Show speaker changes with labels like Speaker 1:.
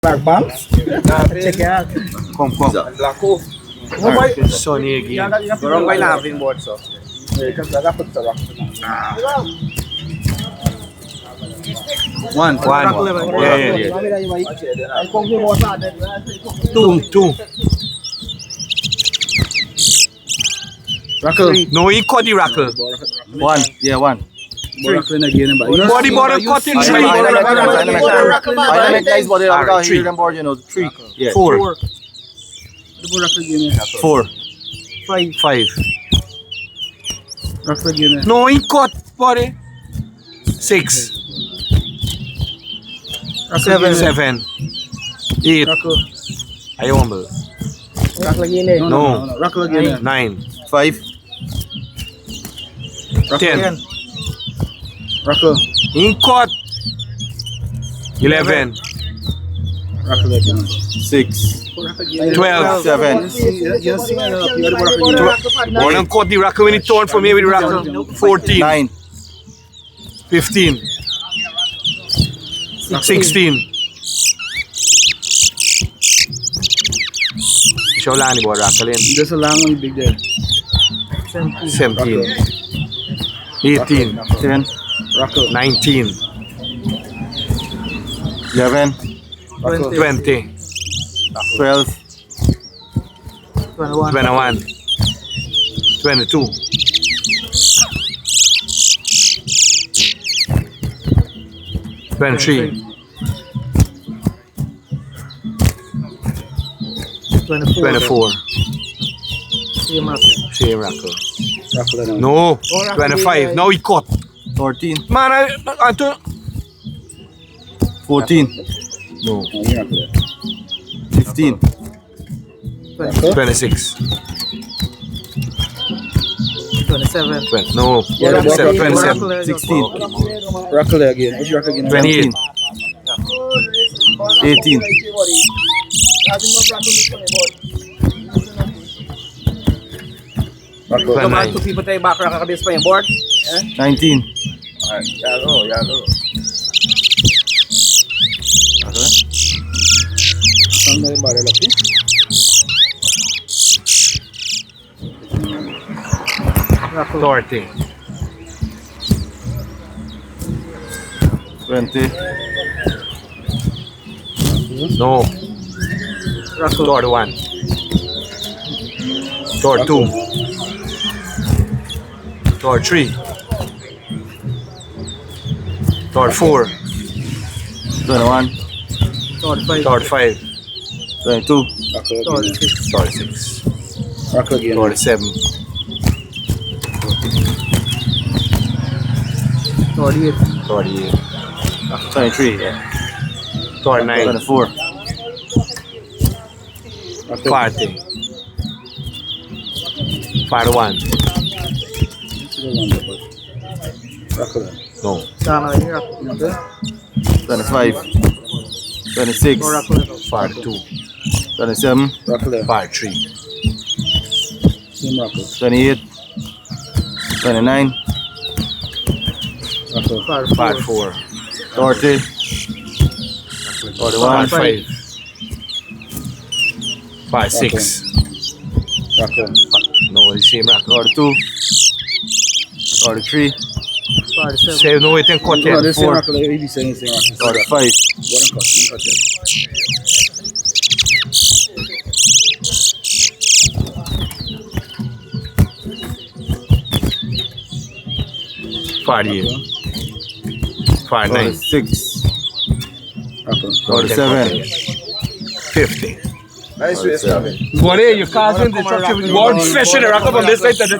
Speaker 1: Black bounce. Check it out.
Speaker 2: Come. Sonny again.
Speaker 1: Wrong by Navin board so.
Speaker 2: One. Yeah. Two.
Speaker 1: Rackle.
Speaker 2: No, he caught the rackle. One.
Speaker 1: Rackling again.
Speaker 2: Body cut in three. Three. Yeah. Four. Five.
Speaker 1: Rackle again.
Speaker 2: No, he caught body. Six. Seven. Eight. I humble.
Speaker 1: Rackle again.
Speaker 2: No.
Speaker 1: Rackle again.
Speaker 2: 9.
Speaker 3: 5.
Speaker 2: 10.
Speaker 1: Rackle.
Speaker 2: He caught. 11.
Speaker 1: Rackle again.
Speaker 3: 6.
Speaker 2: 12.
Speaker 3: 7.
Speaker 2: One of caught the rackle when he turned from here with the rackle. 14.
Speaker 3: 9.
Speaker 2: 15. 16. Show lang ni rackle in.
Speaker 1: There's a long one big there.
Speaker 2: 17. 18.
Speaker 3: 10.
Speaker 1: Rackle.
Speaker 2: 19.
Speaker 3: 11.
Speaker 2: 20.
Speaker 3: 12.
Speaker 2: 21. 22. 23. 24. Same rackle. No. 25. Now he caught.
Speaker 3: 14.
Speaker 2: Man, I don't.
Speaker 3: 14. No. 15.
Speaker 2: 26.
Speaker 1: 27.
Speaker 2: No. 27.
Speaker 3: 16.
Speaker 1: Rackle again. What's Rackle again?
Speaker 2: 28.
Speaker 3: 18.
Speaker 2: 29.
Speaker 1: People tayo back rack kabis pa yung board.
Speaker 3: 19.
Speaker 1: Yalo. Saan na yung barrel laki? Rackle.
Speaker 2: 30.
Speaker 3: 20.
Speaker 2: No.
Speaker 1: Rackle.
Speaker 2: 31. 32. 33. 34.
Speaker 3: 21.
Speaker 2: 35.
Speaker 3: 22.
Speaker 2: 36.
Speaker 1: Rackle again.
Speaker 2: 37.
Speaker 1: 48.
Speaker 2: 38.
Speaker 3: 23.
Speaker 2: 39.
Speaker 3: 24.
Speaker 2: 40. 41.
Speaker 1: Rackle.
Speaker 2: No.
Speaker 1: Sama yung rackle.
Speaker 3: 25. 26.
Speaker 2: 42.
Speaker 3: 27.
Speaker 1: Rackle.
Speaker 2: 43.
Speaker 1: Same rackle.
Speaker 3: 28. 29.
Speaker 1: Rackle.
Speaker 2: 44.
Speaker 3: 40. 41.
Speaker 2: 45. 46.
Speaker 1: Rackle.
Speaker 2: No, the same rackle.
Speaker 3: 42. 43.
Speaker 1: 47.
Speaker 2: Say no, it ain't cut
Speaker 1: No,
Speaker 2: yet.
Speaker 1: the same
Speaker 2: 4.
Speaker 1: rackle. Maybe same rackle.
Speaker 3: 45.
Speaker 1: One cut yet.
Speaker 2: 48. 49.
Speaker 3: 46.
Speaker 1: Rackle.
Speaker 3: 47.
Speaker 2: 50.
Speaker 1: Nice race, Navin.
Speaker 2: What are you causing the structure with one fish in the rackle from this side to this